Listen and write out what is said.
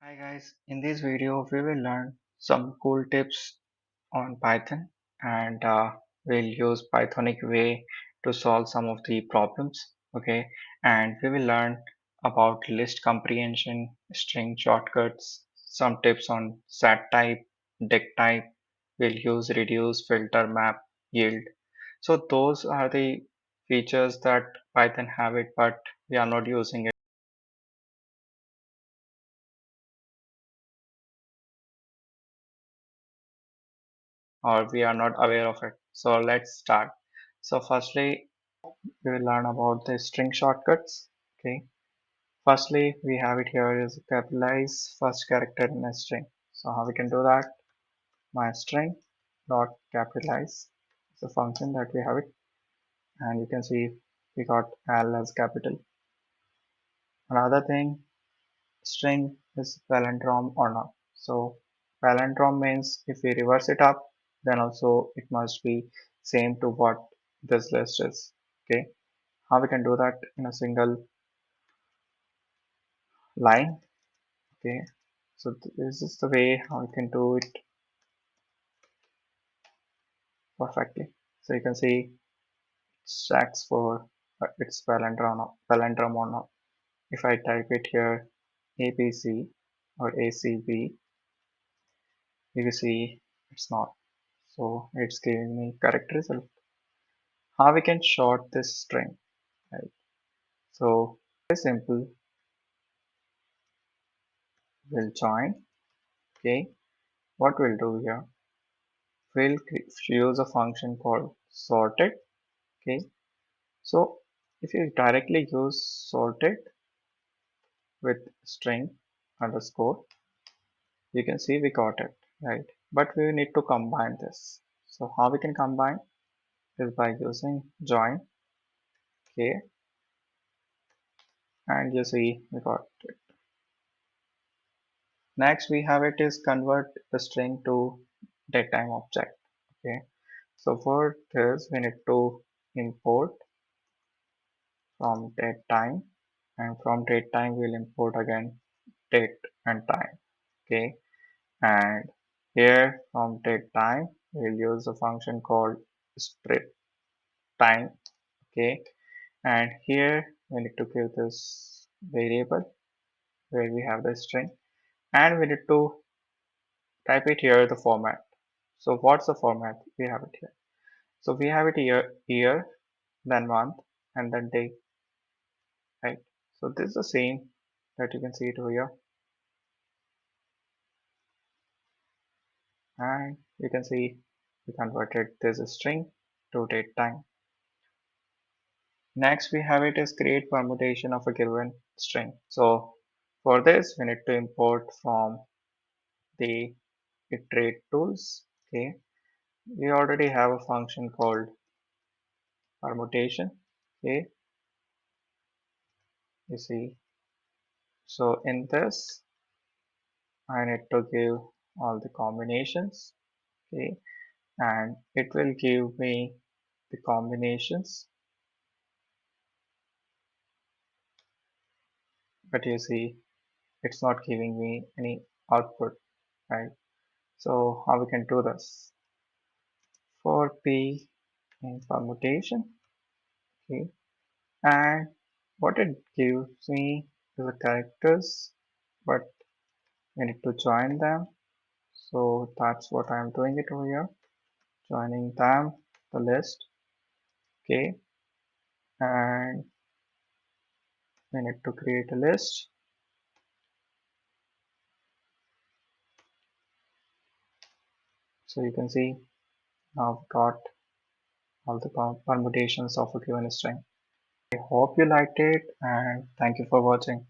Hi guys, in this video we will learn some cool tips on Python and we'll use Pythonic way to solve some of the problems. Okay, and we will learn about list comprehension, string shortcuts, some tips on set type, dict type. We'll use reduce, filter, map, yield. So those are the features that Python have it, but we are not using it or we are not aware of it. So let's start. So firstly, we will learn about the string shortcuts. Okay. Firstly, we have it here is capitalize first character in a string. So how we can do that? My string dot capitalize is a function that we have it, and you can see we got L as capital. Another thing, string is palindrome or not. So palindrome means if we reverse it up, then also it must be same to what this list is. Okay, how we can do that in a single line? Okay, so this is the way how you can do it perfectly. So you can see stacks for its palindrome or not. If I type it here ABC or ACB, you can see it's not. So it's giving me correct result. How we can short this string, right? So very simple. We'll join. Okay, what we'll do here? We'll use a function called sorted. Okay, so if you directly use sorted with string underscore, you can see we got it, right? But we need to combine this. So how we can combine is by using join, okay, and you see we got it. Next we have it is convert the string to datetime object, okay. So for this we need to import from datetime, and from datetime we'll import again date and time, okay. And here from date time we'll use a function called strip time, okay. And here we need to give this variable where we have the string, and we need to type it here the format. So what's the format? We have it here. So we have it year, then month, and then day, right? So this is the same that you can see it over here, and you can see we converted this string to date time. Next we have it is create permutation of a given string. So for this we need to import from the iterate tools. Okay, we already have a function called permutation. Okay, you see. So in this I need to give all the combinations. Okay, and it will give me the combinations, but you see it's not giving me any output, right? So how we can do this? For P in permutation, okay, and what it gives me is the characters, but we need to join them. So that's what I'm doing it over here, joining them, the list, okay, and we need to create a list. So you can see now I've got all the permutations of a given string. I hope you liked it and thank you for watching.